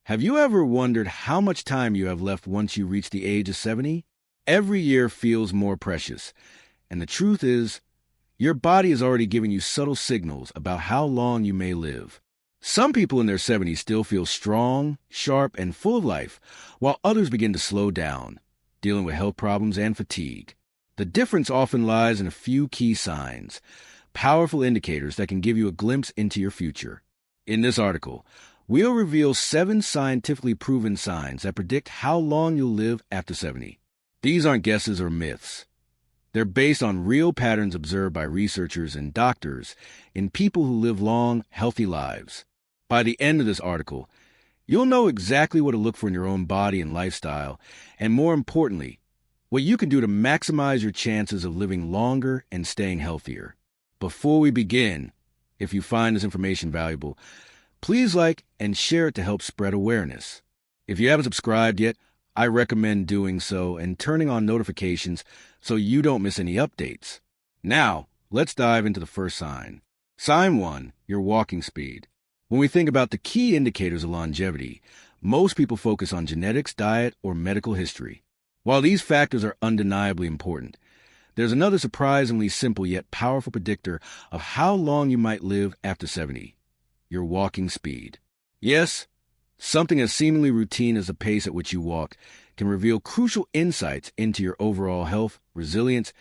Have you ever wondered how much time you have left once you reach the age of 70? Every year feels more precious, and the truth is, your body is already giving you subtle signals about how long you may live. Some people in their 70s still feel strong, sharp, and full of life, while others begin to slow down, dealing with health problems and fatigue. The difference often lies in a few key signs, powerful indicators that can give you a glimpse into your future. In this article, we'll reveal 7 scientifically proven signs that predict how long you'll live after 70. These aren't guesses or myths. They're based on real patterns observed by researchers and doctors in people who live long, healthy lives. By the end of this article, you'll know exactly what to look for in your own body and lifestyle, and more importantly, what you can do to maximize your chances of living longer and staying healthier. Before we begin, if you find this information valuable, please like and share it to help spread awareness. If you haven't subscribed yet, I recommend doing so and turning on notifications so you don't miss any updates. Now, let's dive into the first sign. Sign 1, your walking speed. When we think about the key indicators of longevity, most people focus on genetics, diet, or medical history. While these factors are undeniably important, there's another surprisingly simple yet powerful predictor of how long you might live after 70. Your walking speed. Yes, something as seemingly routine as the pace at which you walk can reveal crucial insights into your overall health, resilience,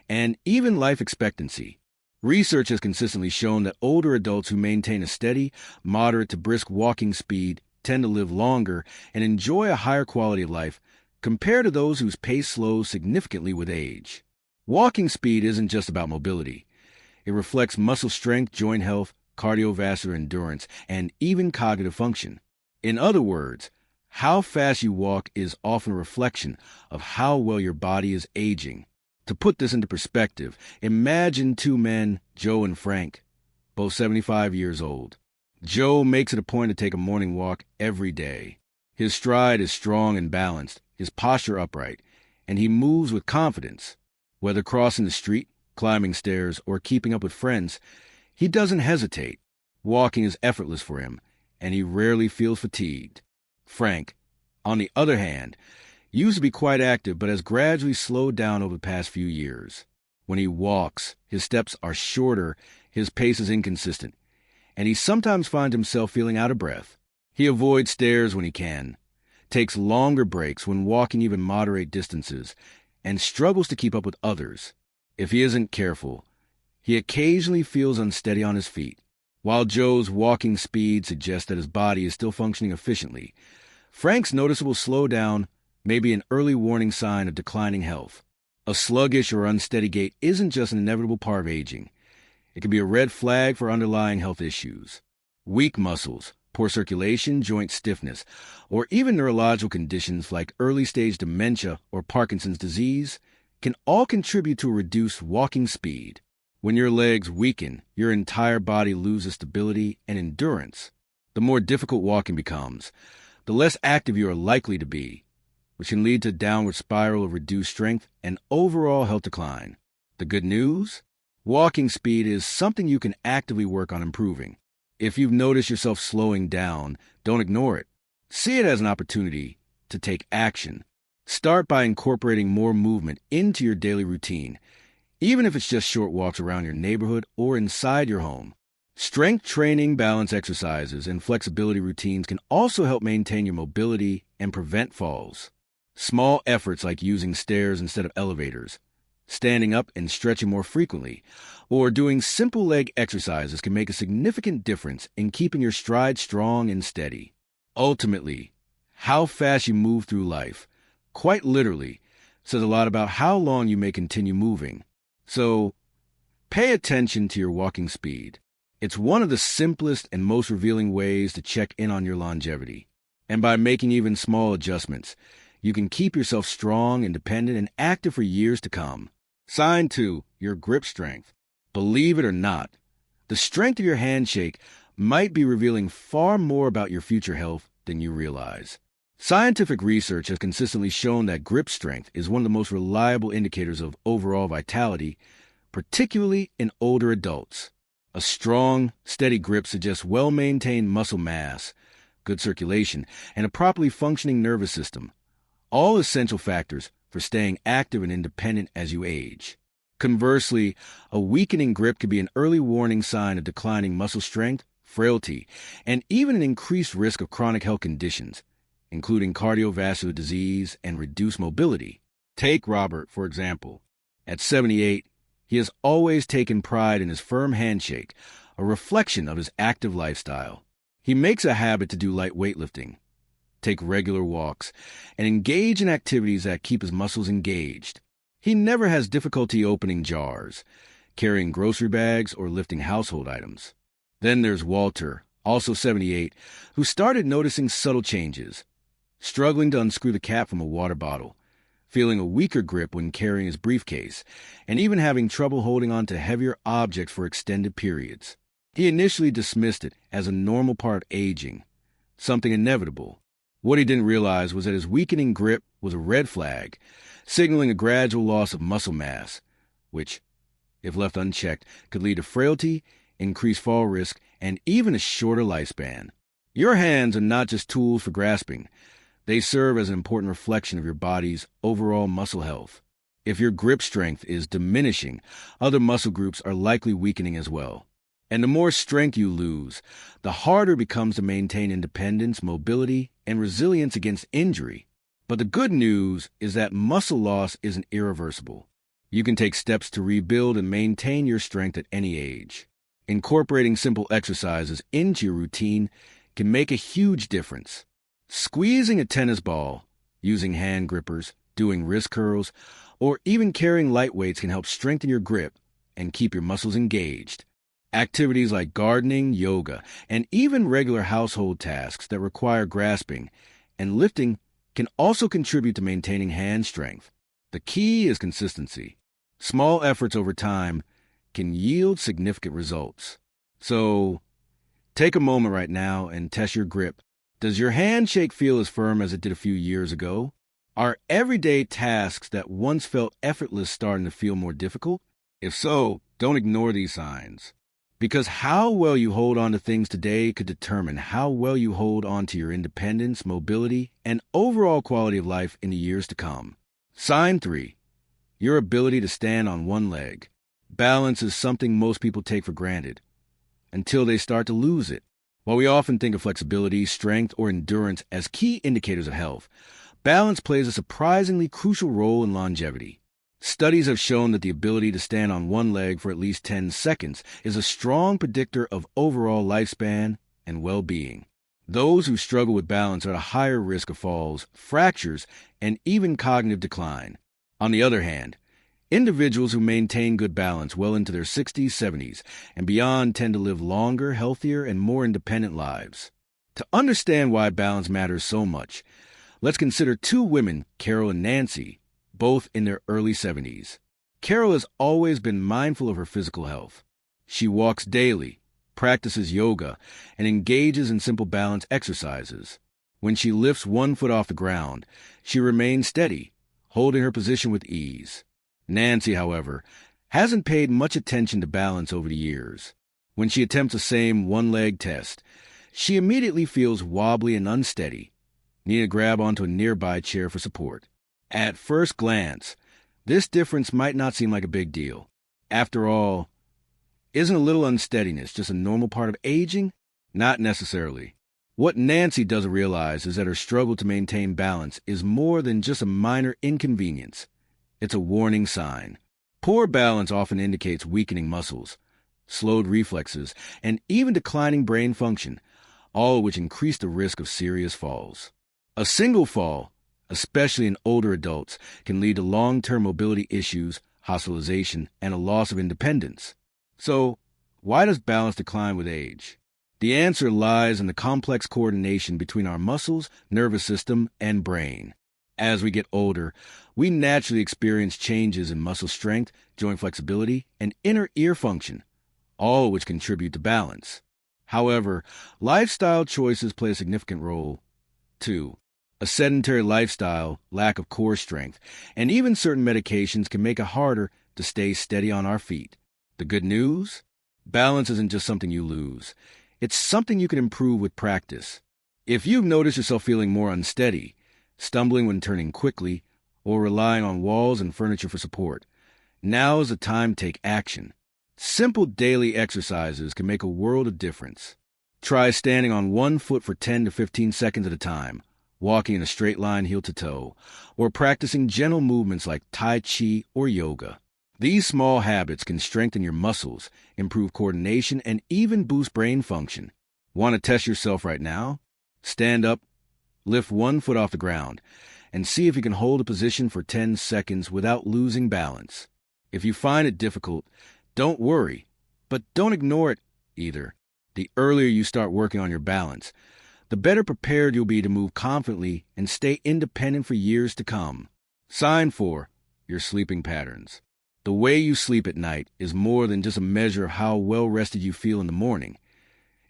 and even life expectancy. Research has consistently shown that older adults who maintain a steady, moderate to brisk walking speed tend to live longer and enjoy a higher quality of life compared to those whose pace slows significantly with age. Walking speed isn't just about mobility. It reflects muscle strength, joint health, cardiovascular endurance, and even cognitive function. In other words, how fast you walk is often a reflection of how well your body is aging. To put this into perspective, imagine 2 men, Joe and Frank, both 75 years old. Joe makes it a point to take a morning walk every day. His stride is strong and balanced, his posture upright, and he moves with confidence. Whether crossing the street, climbing stairs, or keeping up with friends, he doesn't hesitate. Walking is effortless for him, and he rarely feels fatigued. Frank, on the other hand, used to be quite active but has gradually slowed down over the past few years. When he walks, his steps are shorter, his pace is inconsistent, and he sometimes finds himself feeling out of breath. He avoids stairs when he can, takes longer breaks when walking even moderate distances, and struggles to keep up with others. If he isn't careful, he occasionally feels unsteady on his feet. While Joe's walking speed suggests that his body is still functioning efficiently, Frank's noticeable slowdown may be an early warning sign of declining health. A sluggish or unsteady gait isn't just an inevitable part of aging. It can be a red flag for underlying health issues. Weak muscles, poor circulation, joint stiffness, or even neurological conditions like early-stage dementia or Parkinson's disease can all contribute to a reduced walking speed. When your legs weaken, your entire body loses stability and endurance. The more difficult walking becomes, the less active you are likely to be, which can lead to a downward spiral of reduced strength and overall health decline. The good news? Walking speed is something you can actively work on improving. If you've noticed yourself slowing down, don't ignore it. See it as an opportunity to take action. Start by incorporating more movement into your daily routine, even if it's just short walks around your neighborhood or inside your home. Strength training, balance exercises, and flexibility routines can also help maintain your mobility and prevent falls. Small efforts like using stairs instead of elevators, standing up and stretching more frequently, or doing simple leg exercises can make a significant difference in keeping your stride strong and steady. Ultimately, how fast you move through life, quite literally, says a lot about how long you may continue moving. So, pay attention to your walking speed. It's one of the simplest and most revealing ways to check in on your longevity. And by making even small adjustments, you can keep yourself strong, independent, and active for years to come. Sign 2, your grip strength. Believe it or not, the strength of your handshake might be revealing far more about your future health than you realize. Scientific research has consistently shown that grip strength is one of the most reliable indicators of overall vitality, particularly in older adults. A strong, steady grip suggests well-maintained muscle mass, good circulation, and a properly functioning nervous system, all essential factors for staying active and independent as you age. Conversely, a weakening grip could be an early warning sign of declining muscle strength, frailty, and even an increased risk of chronic health conditions, including cardiovascular disease and reduced mobility. Take Robert, for example. At 78, he has always taken pride in his firm handshake, a reflection of his active lifestyle. He makes a habit to do light weightlifting, take regular walks, and engage in activities that keep his muscles engaged. He never has difficulty opening jars, carrying grocery bags, or lifting household items. Then there's Walter, also 78, who started noticing subtle changes, struggling to unscrew the cap from a water bottle, feeling a weaker grip when carrying his briefcase, and even having trouble holding on to heavier objects for extended periods. He initially dismissed it as a normal part of aging, something inevitable. What he didn't realize was that his weakening grip was a red flag, signaling a gradual loss of muscle mass, which, if left unchecked, could lead to frailty, increased fall risk, and even a shorter lifespan. Your hands are not just tools for grasping. They serve as an important reflection of your body's overall muscle health. If your grip strength is diminishing, other muscle groups are likely weakening as well. And the more strength you lose, the harder it becomes to maintain independence, mobility, and resilience against injury. But the good news is that muscle loss isn't irreversible. You can take steps to rebuild and maintain your strength at any age. Incorporating simple exercises into your routine can make a huge difference. Squeezing a tennis ball, using hand grippers, doing wrist curls, or even carrying light weights can help strengthen your grip and keep your muscles engaged. Activities like gardening, yoga, and even regular household tasks that require grasping and lifting can also contribute to maintaining hand strength. The key is consistency. Small efforts over time can yield significant results. So, take a moment right now and test your grip. Does your handshake feel as firm as it did a few years ago? Are everyday tasks that once felt effortless starting to feel more difficult? If so, don't ignore these signs. Because how well you hold on to things today could determine how well you hold on to your independence, mobility, and overall quality of life in the years to come. Sign 3. Your ability to stand on one leg. Balance is something most people take for granted until they start to lose it. While we often think of flexibility, strength, or endurance as key indicators of health, balance plays a surprisingly crucial role in longevity. Studies have shown that the ability to stand on one leg for at least 10 seconds is a strong predictor of overall lifespan and well-being. Those who struggle with balance are at a higher risk of falls, fractures, and even cognitive decline. On the other hand, individuals who maintain good balance well into their 60s, 70s, and beyond tend to live longer, healthier, and more independent lives. To understand why balance matters so much, let's consider two women, Carol and Nancy, both in their early 70s. Carol has always been mindful of her physical health. She walks daily, practices yoga, and engages in simple balance exercises. When she lifts one foot off the ground, she remains steady, holding her position with ease. Nancy, however, hasn't paid much attention to balance over the years. When she attempts the same one-leg test, she immediately feels wobbly and unsteady, needing to grab onto a nearby chair for support. At first glance, this difference might not seem like a big deal. After all, isn't a little unsteadiness just a normal part of aging? Not necessarily. What Nancy doesn't realize is that her struggle to maintain balance is more than just a minor inconvenience. It's a warning sign. Poor balance often indicates weakening muscles, slowed reflexes, and even declining brain function, all of which increase the risk of serious falls. A single fall, especially in older adults, can lead to long-term mobility issues, hospitalization, and a loss of independence. So, why does balance decline with age? The answer lies in the complex coordination between our muscles, nervous system, and brain. As we get older, we naturally experience changes in muscle strength, joint flexibility, and inner ear function, all of which contribute to balance. However, lifestyle choices play a significant role, too. A sedentary lifestyle, lack of core strength, and even certain medications can make it harder to stay steady on our feet. The good news? Balance isn't just something you lose. It's something you can improve with practice. If you've noticed yourself feeling more unsteady, stumbling when turning quickly, or relying on walls and furniture for support, now is the time to take action. Simple daily exercises can make a world of difference. Try standing on one foot for 10 to 15 seconds at a time, walking in a straight line heel to toe, or practicing gentle movements like Tai Chi or yoga. These small habits can strengthen your muscles, improve coordination, and even boost brain function. Want to test yourself right now? Stand up, lift one foot off the ground, and see if you can hold a position for 10 seconds without losing balance. If you find it difficult, don't worry, but don't ignore it either. The earlier you start working on your balance, the better prepared you'll be to move confidently and stay independent for years to come. Sign 4. Your sleeping patterns. The way you sleep at night is more than just a measure of how well rested you feel in the morning.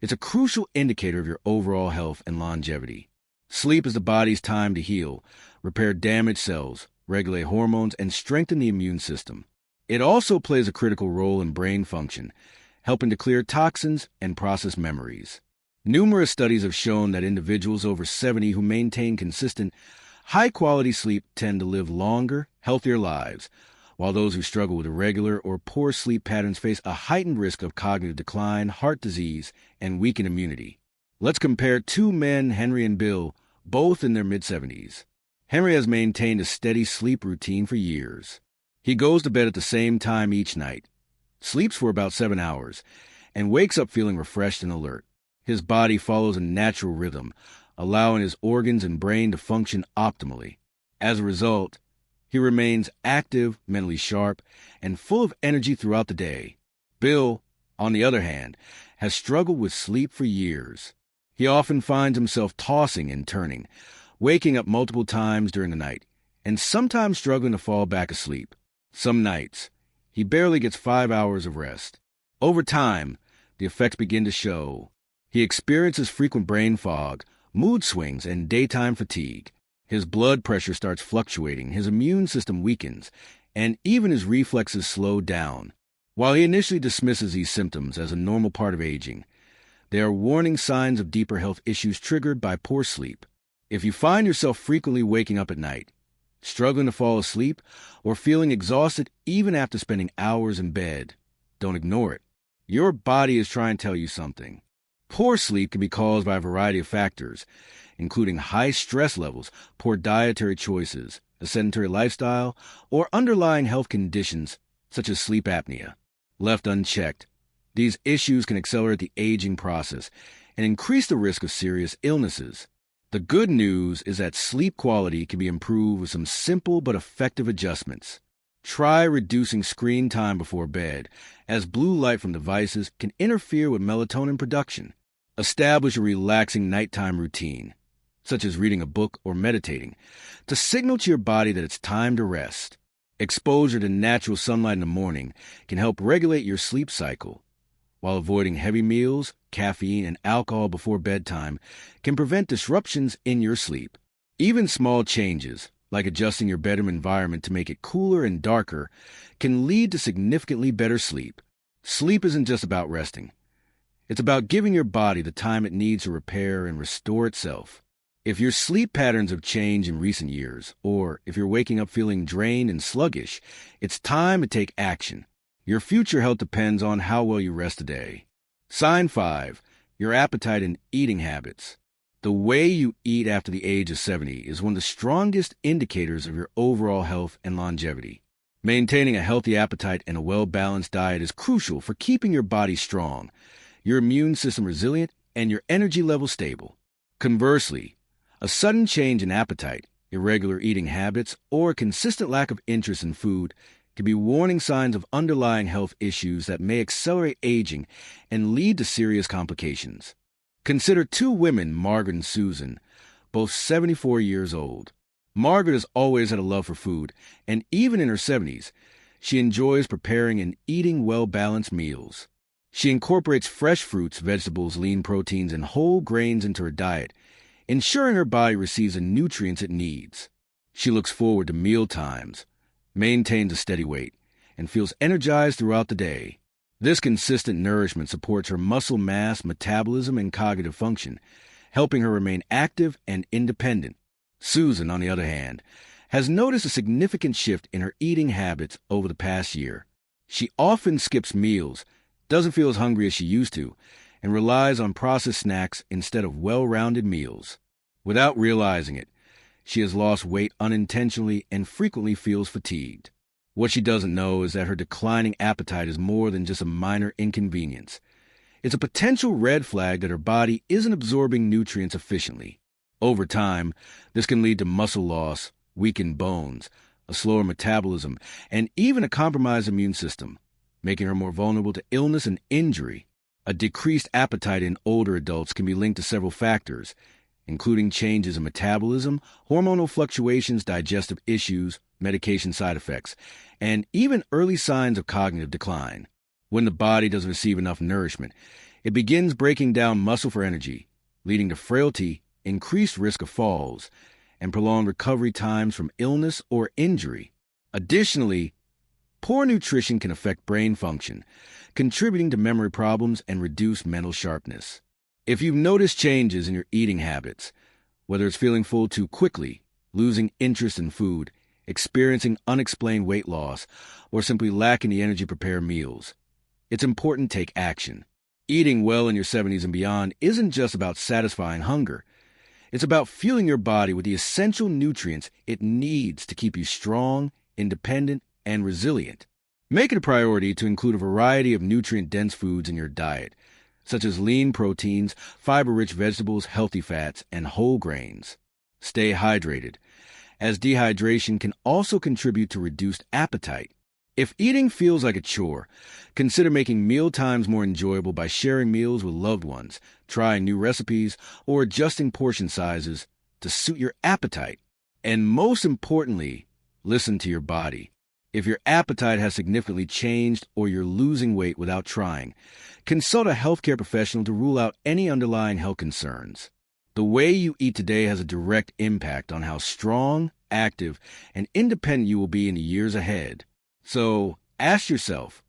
It's a crucial indicator of your overall health and longevity. Sleep is the body's time to heal, repair damaged cells, regulate hormones, and strengthen the immune system. It also plays a critical role in brain function, helping to clear toxins and process memories. Numerous studies have shown that individuals over 70 who maintain consistent, high-quality sleep tend to live longer, healthier lives, while those who struggle with irregular or poor sleep patterns face a heightened risk of cognitive decline, heart disease, and weakened immunity. Let's compare two men, Henry and Bill, both in their mid-70s. Henry has maintained a steady sleep routine for years. He goes to bed at the same time each night, sleeps for about 7 hours, and wakes up feeling refreshed and alert. His body follows a natural rhythm, allowing his organs and brain to function optimally. As a result, he remains active, mentally sharp, and full of energy throughout the day. Bill, on the other hand, has struggled with sleep for years. He often finds himself tossing and turning, waking up multiple times during the night, and sometimes struggling to fall back asleep. Some nights, he barely gets 5 hours of rest. Over time, the effects begin to show. He experiences frequent brain fog, mood swings, and daytime fatigue. His blood pressure starts fluctuating, his immune system weakens, and even his reflexes slow down. While he initially dismisses these symptoms as a normal part of aging, they are warning signs of deeper health issues triggered by poor sleep. If you find yourself frequently waking up at night, struggling to fall asleep, or feeling exhausted even after spending hours in bed, don't ignore it. Your body is trying to tell you something. Poor sleep can be caused by a variety of factors, including high stress levels, poor dietary choices, a sedentary lifestyle, or underlying health conditions such as sleep apnea. Left unchecked, these issues can accelerate the aging process and increase the risk of serious illnesses. The good news is that sleep quality can be improved with some simple but effective adjustments. Try reducing screen time before bed, as blue light from devices can interfere with melatonin production. Establish a relaxing nighttime routine, such as reading a book or meditating, to signal to your body that it's time to rest. Exposure to natural sunlight in the morning can help regulate your sleep cycle, while avoiding heavy meals, caffeine, and alcohol before bedtime can prevent disruptions in your sleep. Even small changes, like adjusting your bedroom environment to make it cooler and darker, can lead to significantly better sleep. Sleep isn't just about resting. It's about giving your body the time it needs to repair and restore itself. If your sleep patterns have changed in recent years, or if you're waking up feeling drained and sluggish, it's time to take action. Your future health depends on how well you rest today. Sign 5. Your appetite and eating habits. The way you eat after the age of 70 is one of the strongest indicators of your overall health and longevity. Maintaining a healthy appetite and a well-balanced diet is crucial for keeping your body strong, your immune system resilient, and your energy level stable. Conversely, a sudden change in appetite, irregular eating habits, or a consistent lack of interest in food can be warning signs of underlying health issues that may accelerate aging and lead to serious complications. Consider two women, Margaret and Susan, both 74 years old. Margaret has always had a love for food, and even in her 70s, she enjoys preparing and eating well-balanced meals. She incorporates fresh fruits, vegetables, lean proteins, and whole grains into her diet, ensuring her body receives the nutrients it needs. She looks forward to meal times, maintains a steady weight, and feels energized throughout the day. This consistent nourishment supports her muscle mass, metabolism, and cognitive function, helping her remain active and independent. Susan, on the other hand, has noticed a significant shift in her eating habits over the past year. She often skips meals, doesn't feel as hungry as she used to, and relies on processed snacks instead of well-rounded meals. Without realizing it, she has lost weight unintentionally and frequently feels fatigued. What she doesn't know is that her declining appetite is more than just a minor inconvenience. It's a potential red flag that her body isn't absorbing nutrients efficiently. Over time, this can lead to muscle loss, weakened bones, a slower metabolism, and even a compromised immune system, making her more vulnerable to illness and injury. A decreased appetite in older adults can be linked to several factors, including changes in metabolism, hormonal fluctuations, digestive issues, medication side effects, and even early signs of cognitive decline. When the body doesn't receive enough nourishment, it begins breaking down muscle for energy, leading to frailty, increased risk of falls, and prolonged recovery times from illness or injury. Additionally, poor nutrition can affect brain function, contributing to memory problems and reduced mental sharpness. If you've noticed changes in your eating habits, whether it's feeling full too quickly, losing interest in food, experiencing unexplained weight loss, or simply lacking the energy to prepare meals, it's important to take action. Eating well in your 70s and beyond isn't just about satisfying hunger. It's about fueling your body with the essential nutrients it needs to keep you strong, independent, and resilient. Make it a priority to include a variety of nutrient-dense foods in your diet, such as lean proteins, fiber-rich vegetables, healthy fats, and whole grains. Stay hydrated, as dehydration can also contribute to reduced appetite. If eating feels like a chore, consider making meal times more enjoyable by sharing meals with loved ones, trying new recipes, or adjusting portion sizes to suit your appetite. And most importantly, listen to your body. If your appetite has significantly changed or you're losing weight without trying, consult a healthcare professional to rule out any underlying health concerns. The way you eat today has a direct impact on how strong, active, and independent you will be in the years ahead. So, ask yourself,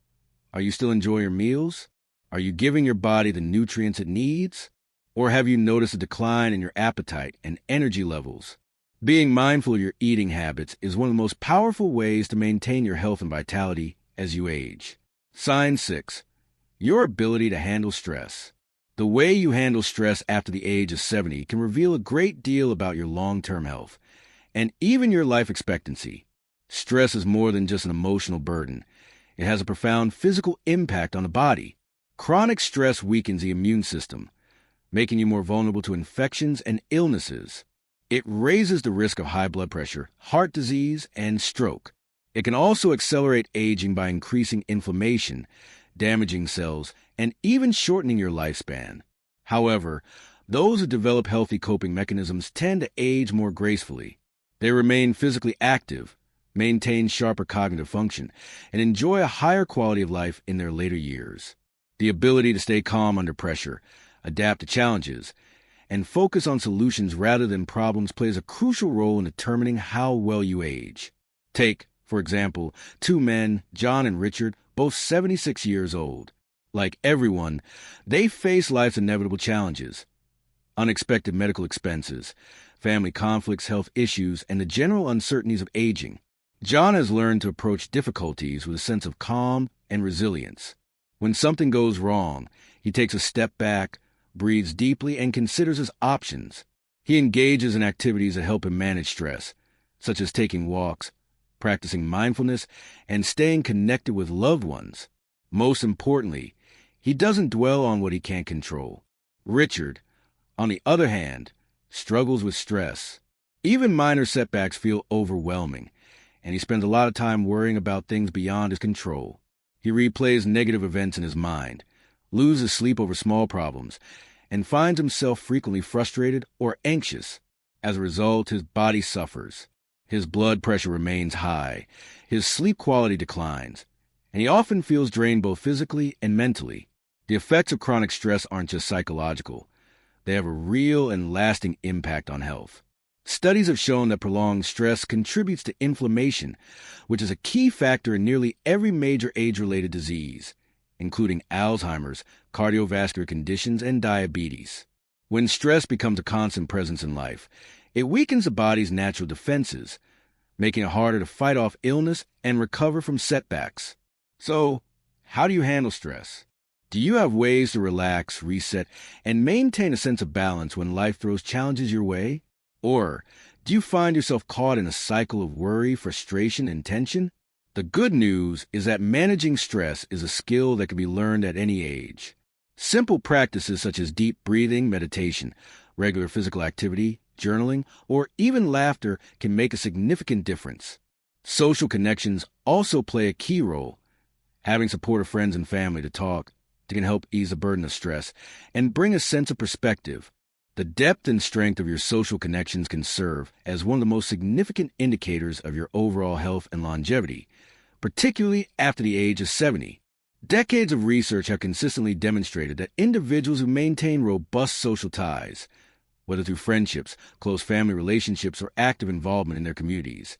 are you still enjoying your meals? Are you giving your body the nutrients it needs? Or have you noticed a decline in your appetite and energy levels? Being mindful of your eating habits is one of the most powerful ways to maintain your health and vitality as you age. Sign 6. Your ability to handle stress. The way you handle stress after the age of 70 can reveal a great deal about your long-term health and even your life expectancy. Stress is more than just an emotional burden. It has a profound physical impact on the body. Chronic stress weakens the immune system, making you more vulnerable to infections and illnesses. It raises the risk of high blood pressure, heart disease, and stroke. It can also accelerate aging by increasing inflammation, damaging cells, and even shortening your lifespan. However, those who develop healthy coping mechanisms tend to age more gracefully. They remain physically active, maintain sharper cognitive function, and enjoy a higher quality of life in their later years. The ability to stay calm under pressure, adapt to challenges, and focus on solutions rather than problems plays a crucial role in determining how well you age. Take, for example, two men, John and Richard, both 76 years old. Like everyone, they face life's inevitable challenges. Unexpected medical expenses, family conflicts, health issues, and the general uncertainties of aging. John has learned to approach difficulties with a sense of calm and resilience. When something goes wrong, he takes a step back, breathes deeply, and considers his options. He engages in activities that help him manage stress, such as taking walks, practicing mindfulness, and staying connected with loved ones. Most importantly, he doesn't dwell on what he can't control. Richard, on the other hand, struggles with stress. Even minor setbacks feel overwhelming, and he spends a lot of time worrying about things beyond his control. He replays negative events in his mind, loses sleep over small problems, and finds himself frequently frustrated or anxious. As a result, his body suffers. His blood pressure remains high, his sleep quality declines, and he often feels drained both physically and mentally. The effects of chronic stress aren't just psychological. They have a real and lasting impact on health. Studies have shown that prolonged stress contributes to inflammation, which is a key factor in nearly every major age-related disease, including Alzheimer's, cardiovascular conditions, and diabetes. When stress becomes a constant presence in life, it weakens the body's natural defenses, making it harder to fight off illness and recover from setbacks. So, how do you handle stress? Do you have ways to relax, reset, and maintain a sense of balance when life throws challenges your way? Or do you find yourself caught in a cycle of worry, frustration, and tension? The good news is that managing stress is a skill that can be learned at any age. Simple practices such as deep breathing, meditation, regular physical activity, journaling, or even laughter can make a significant difference. Social connections also play a key role. Having supportive friends and family to talk to can help ease the burden of stress and bring a sense of perspective. The depth and strength of your social connections can serve as one of the most significant indicators of your overall health and longevity, particularly after the age of 70. Decades of research have consistently demonstrated that individuals who maintain robust social ties, whether through friendships, close family relationships, or active involvement in their communities,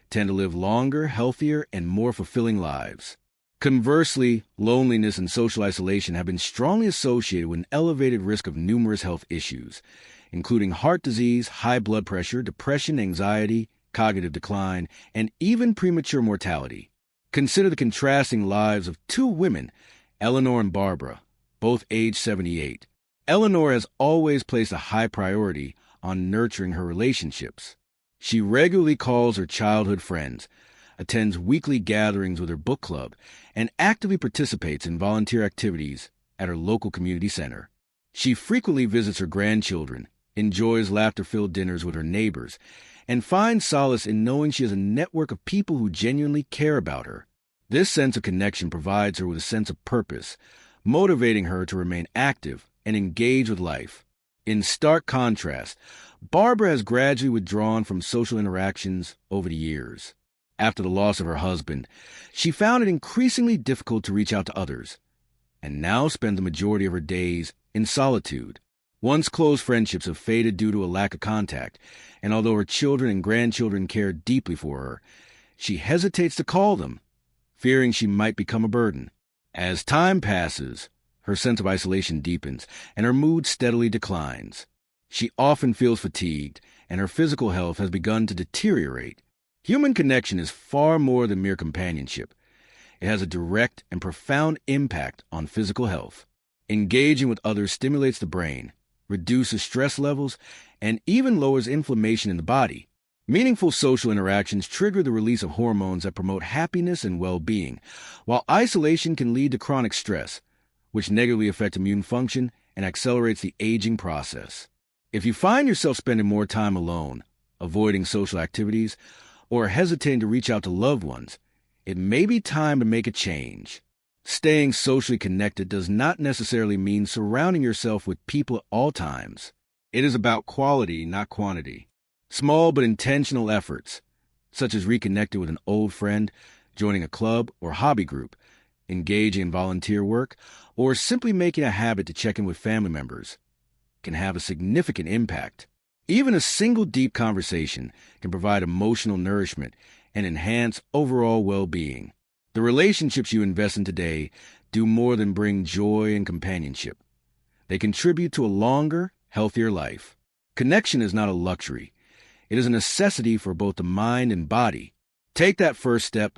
tend to live longer, healthier, and more fulfilling lives. Conversely, loneliness and social isolation have been strongly associated with an elevated risk of numerous health issues, including heart disease, high blood pressure, depression, anxiety, cognitive decline, and even premature mortality. Consider the contrasting lives of two women, Eleanor and Barbara, both age 78. Eleanor has always placed a high priority on nurturing her relationships. She regularly calls her childhood friends, attends weekly gatherings with her book club, and actively participates in volunteer activities at her local community center. She frequently visits her grandchildren, enjoys laughter-filled dinners with her neighbors, and finds solace in knowing she has a network of people who genuinely care about her. This sense of connection provides her with a sense of purpose, motivating her to remain active and engage with life. In stark contrast, Barbara has gradually withdrawn from social interactions over the years. After the loss of her husband, she found it increasingly difficult to reach out to others, and now spends the majority of her days in solitude. Once close friendships have faded due to a lack of contact, and although her children and grandchildren care deeply for her, she hesitates to call them, fearing she might become a burden. As time passes, her sense of isolation deepens, and her mood steadily declines. She often feels fatigued, and her physical health has begun to deteriorate. Human connection is far more than mere companionship. It has a direct and profound impact on physical health. Engaging with others stimulates the brain, reduces stress levels, and even lowers inflammation in the body. Meaningful social interactions trigger the release of hormones that promote happiness and well-being, while isolation can lead to chronic stress, which negatively affects immune function and accelerates the aging process. If you find yourself spending more time alone, avoiding social activities, or hesitating to reach out to loved ones, it may be time to make a change. Staying socially connected does not necessarily mean surrounding yourself with people at all times. It is about quality, not quantity. Small but intentional efforts, such as reconnecting with an old friend, joining a club or hobby group, engaging in volunteer work, or simply making a habit to check in with family members, can have a significant impact. Even a single deep conversation can provide emotional nourishment and enhance overall well-being. The relationships you invest in today do more than bring joy and companionship. They contribute to a longer, healthier life. Connection is not a luxury. It is a necessity for both the mind and body. Take that first step.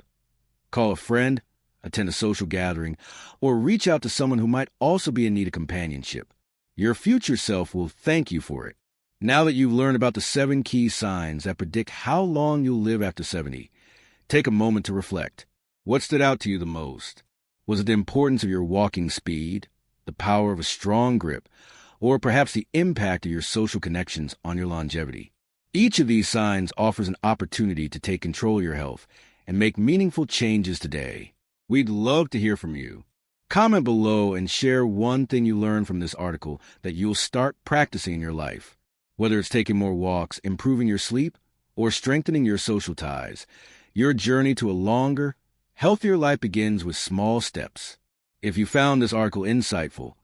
Call a friend, attend a social gathering, or reach out to someone who might also be in need of companionship. Your future self will thank you for it. Now that you've learned about the 7 key signs that predict how long you'll live after 70, take a moment to reflect. What stood out to you the most? Was it the importance of your walking speed, the power of a strong grip, or perhaps the impact of your social connections on your longevity? Each of these signs offers an opportunity to take control of your health and make meaningful changes today. We'd love to hear from you. Comment below and share one thing you learned from this article that you'll start practicing in your life. Whether it's taking more walks, improving your sleep, or strengthening your social ties, your journey to a longer, healthier life begins with small steps. If you found this article insightful,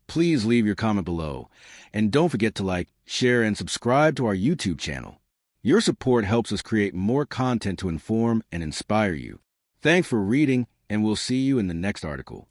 please leave your comment below. And don't forget to like, share, and subscribe to our YouTube channel. Your support helps us create more content to inform and inspire you. Thanks for reading, and we'll see you in the next article.